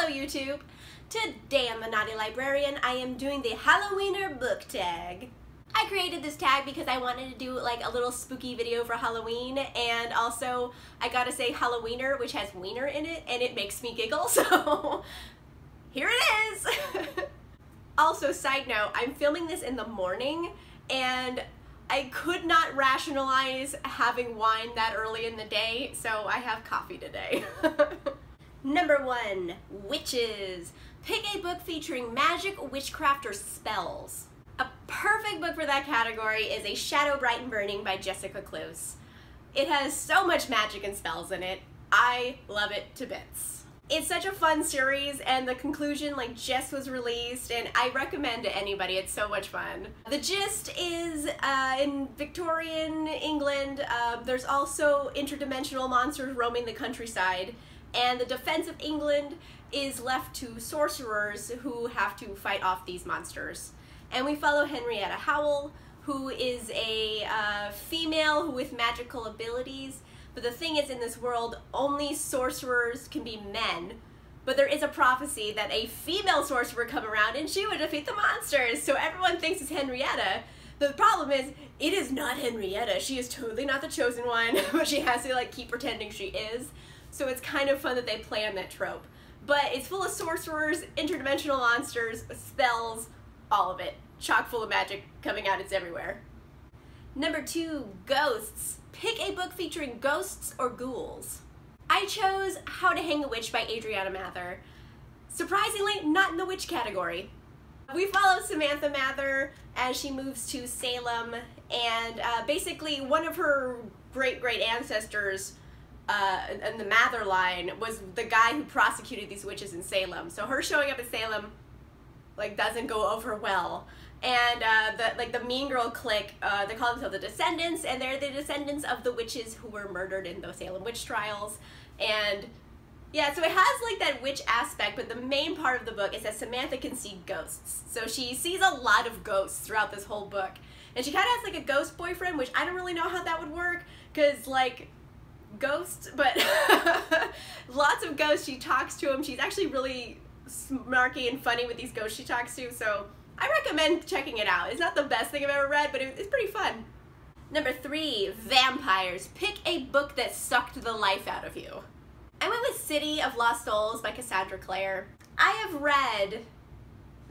Hello YouTube! Today on the Naughty Librarian, I am doing the Halloweener book tag. I created this tag because I wanted to do like a little spooky video for Halloween, and also I gotta say Halloweener, which has wiener in it, and it makes me giggle, so here it is! Also, side note, I'm filming this in the morning, and I could not rationalize having wine that early in the day, so I have coffee today. Number 1, witches. Pick a book featuring magic, witchcraft, or spells. A perfect book for that category is A Shadow Bright and Burning by Jessica Close. It has so much magic and spells in it. I love it to bits. It's such a fun series, and the conclusion just was released, and I recommend to anybody. It's so much fun. The gist is in Victorian England, there's also interdimensional monsters roaming the countryside, and the defense of England is left to sorcerers who have to fight off these monsters. And we follow Henrietta Howell, who is a female with magical abilities. But the thing is, in this world, only sorcerers can be men. But there is a prophecy that a female sorcerer would come around and she would defeat the monsters. So everyone thinks it's Henrietta. The problem is, it is not Henrietta. She is totally not the chosen one, but she has to keep pretending she is. So it's kind of fun that they play on that trope. But it's full of sorcerers, interdimensional monsters, spells, all of it. Chock full of magic coming out, it's everywhere. Number 2, ghosts. Pick a book featuring ghosts or ghouls. I chose How to Hang a Witch by Adriana Mather. Surprisingly, not in the witch category. We follow Samantha Mather as she moves to Salem, and basically one of her great ancestors in the Mather line was the guy who prosecuted these witches in Salem. So her showing up in Salem doesn't go over well. And the Mean Girl clique, they call themselves the Descendants, and they're the descendants of the witches who were murdered in those Salem witch trials. And yeah, so it has that witch aspect, but the main part of the book is that Samantha can see ghosts. So she sees a lot of ghosts throughout this whole book. And she kind of has a ghost boyfriend, which I don't really know how that would work, because ghosts, but lots of ghosts. She talks to them. She's actually really snarky and funny with these ghosts she talks to, so I recommend checking it out. It's not the best thing I've ever read, but it's pretty fun. Number 3, vampires. Pick a book that sucked the life out of you. I went with City of Lost Souls by Cassandra Clare. I have read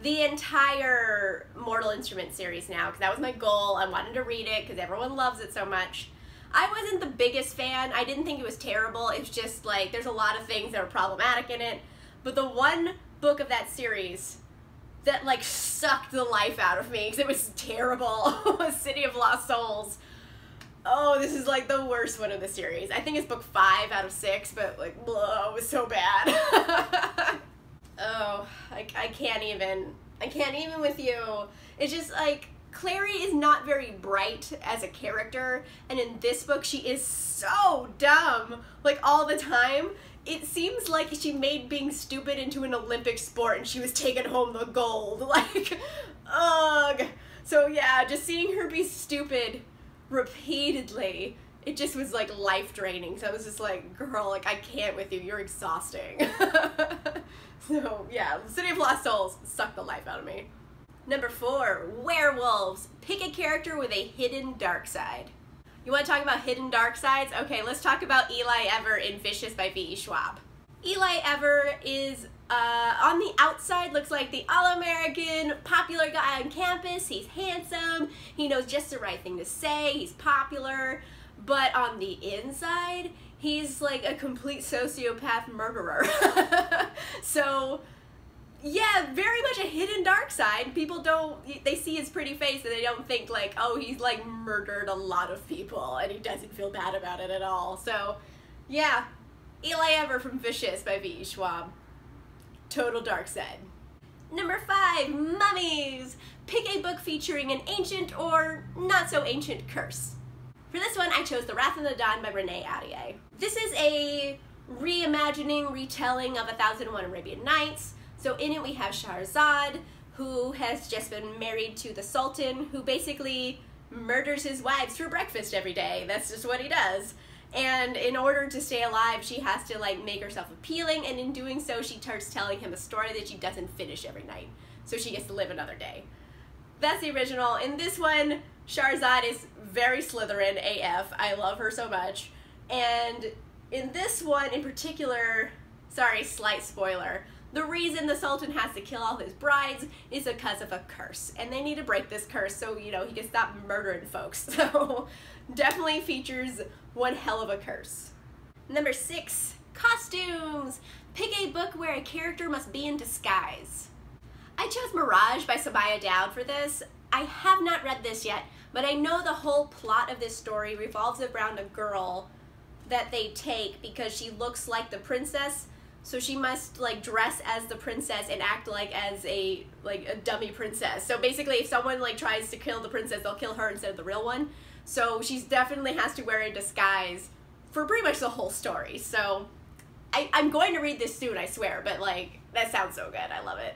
the entire Mortal Instruments series now, because that was my goal. I wanted to read it because everyone loves it so much. I wasn't the biggest fan. I didn't think it was terrible. It was just there's a lot of things that are problematic in it. But the one book of that series that sucked the life out of me because it was terrible was City of Lost Souls. Oh, this is the worst one of the series. I think it's book 5 out of 6, but blah, it was so bad. Oh, I can't even with you. It's just Clary is not very bright as a character, and in this book she is so dumb, all the time. It seems like she made being stupid into an Olympic sport and she was taking home the gold. Ugh. So yeah, just seeing her be stupid repeatedly, it just was life draining. So I was just girl, I can't with you, you're exhausting. So yeah, City of Lost Souls sucked the life out of me. Number 4, werewolves. Pick a character with a hidden dark side. You want to talk about hidden dark sides? Okay, let's talk about Eli Ever in Vicious by V.E. Schwab. Eli Ever is, on the outside, looks like the all-American popular guy on campus. He's handsome, he knows just the right thing to say, he's popular, but on the inside, he's a complete sociopath murderer. So yeah, very much a hidden dark side. People they see his pretty face and they don't think oh, he's murdered a lot of people and he doesn't feel bad about it at all. So yeah, Eli Ever from Vicious by V.E. Schwab. Total dark side. Number 5, Mummies. Pick a book featuring an ancient or not so ancient curse. For this one, I chose The Wrath of the Dawn by Renee Ahdieh. This is a reimagining, retelling of 1001 Arabian Nights. So in it we have Shahrazad, who has just been married to the Sultan, who basically murders his wives for breakfast every day. That's just what he does. And in order to stay alive, she has to like make herself appealing, and in doing so, she starts telling him a story that she doesn't finish every night. So she gets to live another day. That's the original. In this one, Shahrazad is very Slytherin AF. I love her so much. And in this one in particular, sorry, slight spoiler, the reason the Sultan has to kill all his brides is because of a curse. And they need to break this curse so, you know, he can stop murdering folks. So definitely features one hell of a curse. Number 6, costumes. Pick a book where a character must be in disguise. I chose Mirage by Somaiya Daud for this. I have not read this yet, but I know the whole plot of this story revolves around a girl that they take because she looks like the princess, so she must like dress as the princess and act like as a dummy princess. So basically if someone like tries to kill the princess, they'll kill her instead of the real one. So she definitely has to wear a disguise for pretty much the whole story. So I'm going to read this soon, I swear, but like, that sounds so good. I love it.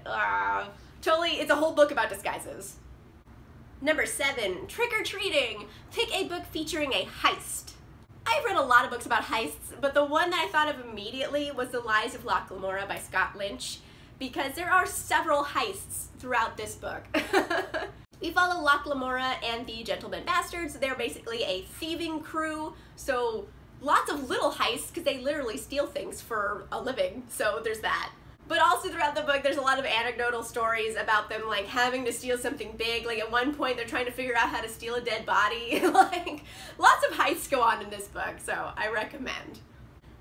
Totally, it's a whole book about disguises. Number 7, trick-or-treating. Pick a book featuring a heist. I've read a lot of books about heists, but the one that I thought of immediately was The Lies of Locke Lamora by Lynch, because there are several heists throughout this book. We follow Locke Lamora and the Gentlemen Bastards. They're basically a thieving crew, so lots of little heists because they literally steal things for a living, so there's that. But also throughout the book there's a lot of anecdotal stories about them like having to steal something big. Like at one point they're trying to figure out how to steal a dead body. Like lots of heists go on in this book, so I recommend.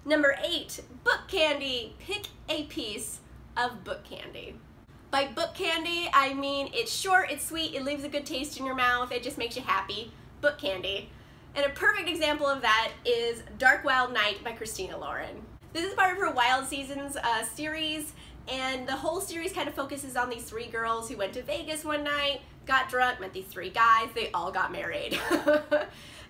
Number 8, book candy. Pick a piece of book candy. By book candy, I mean it's short, it's sweet, it leaves a good taste in your mouth, it just makes you happy. Book candy. And a perfect example of that is Dark Wild Night by Christina Lauren. This is part of her Wild Seasons series, and the whole series kind of focuses on these 3 girls who went to Vegas one night, got drunk, met these 3 guys, they all got married.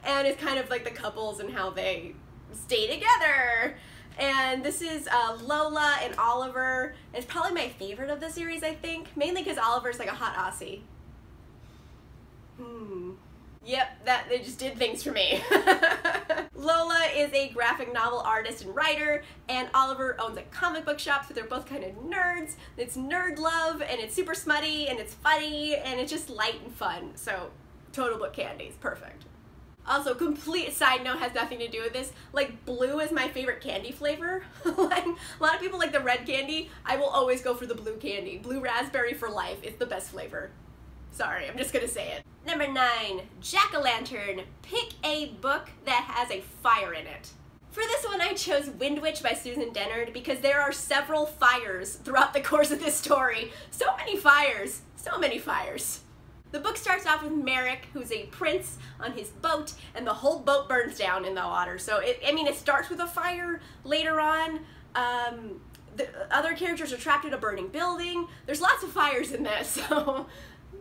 And it's kind of like the couples and how they stay together. And this is Lola and Oliver. It's probably my favorite of the series, I think, mainly because Oliver's like a hot Aussie. Yep, they just did things for me. Lola is a graphic novel artist and writer, and Oliver owns a comic book shop, so they're both kind of nerds. It's nerd love, and it's super smutty, and it's funny, and it's just light and fun. So, total book candy is perfect. Also, complete side note, has nothing to do with this. Like, blue is my favorite candy flavor. Like, a lot of people like the red candy. I will always go for the blue candy. Blue raspberry for life. It's the best flavor. Sorry, I'm just gonna say it. Number 9, Jack-o'-lantern. Pick a book that has a fire in it. For this one, I chose Wind Witch by Susan Dennard because there are several fires throughout the course of this story. So many fires. So many fires. The book starts off with Merrick, who's a prince on his boat, and the whole boat burns down in the water. So, it starts with a fire. Later on, the other characters are trapped in a burning building. There's lots of fires in this, so...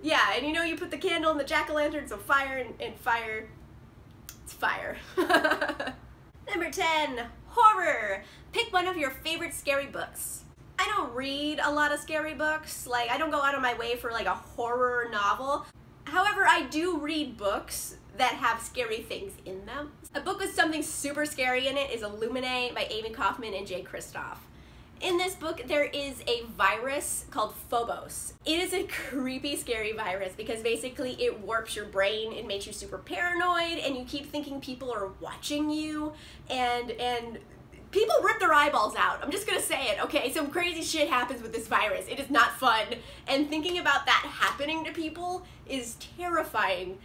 Yeah, and you know, you put the candle in the jack-o'-lantern, so fire and fire, it's fire. Number 10, horror. Pick one of your favorite scary books. I don't read a lot of scary books. Like, I don't go out of my way for like a horror novel. However, I do read books that have scary things in them. A book with something super scary in it is Illuminae by Amy Kaufman and Jay Kristoff. In this book, there is a virus called Phobos. It is a creepy, scary virus because basically it warps your brain, it makes you super paranoid, and you keep thinking people are watching you, and people rip their eyeballs out. I'm just gonna say it, okay? Some crazy shit happens with this virus. It is not fun, and thinking about that happening to people is terrifying,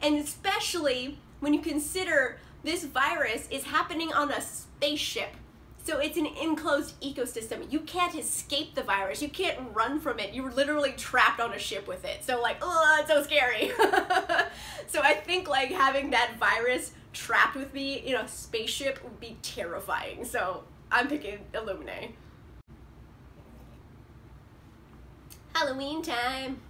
and especially when you consider this virus is happening on a spaceship. So it's an enclosed ecosystem. You can't escape the virus. You can't run from it. You're literally trapped on a ship with it. So like, oh, it's so scary. So I think like having that virus trapped with me in a spaceship would be terrifying. So I'm picking Illuminae. Halloween time.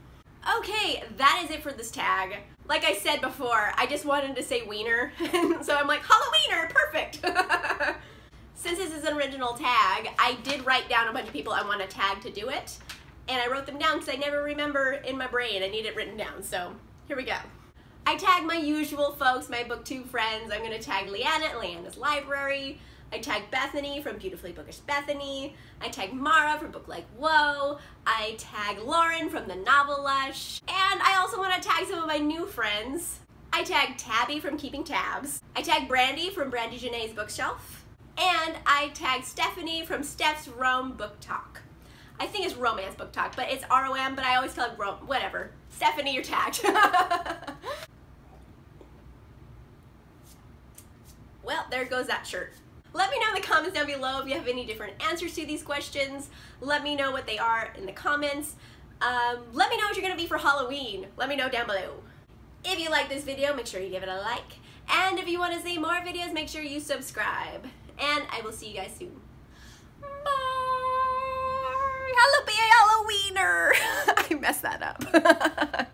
Okay, that is it for this tag. Like I said before, I just wanted to say wiener. So I'm like, Halloweener, perfect. Since this is an original tag, I did write down a bunch of people I want to tag to do it, and I wrote them down because I never remember in my brain. I need it written down, so here we go. I tag my usual folks, my booktube friends. I'm gonna tag Leanna at Leanna's Library. I tag Bethany from Beautifully Bookish Bethany. I tag Mara from Book Like Whoa. I tag Lauren from The Novel Lush. And I also want to tag some of my new friends. I tag Tabby from Keeping Tabs. I tag Brandy from Brandy Janae's Bookshelf. And I tag Stephanie from Steph's Rome Book Talk. I think it's Romance Book Talk, but it's ROM, but I always call it Rome, whatever. Stephanie, you're tagged. Well, there goes that shirt. Let me know in the comments down below if you have any different answers to these questions. Let me know what they are in the comments. Let me know what you're gonna be for Halloween. Let me know down below. If you like this video, make sure you give it a like. And if you want to see more videos, make sure you subscribe. And I will see you guys soon. Bye! Happy Halloweener! I messed that up.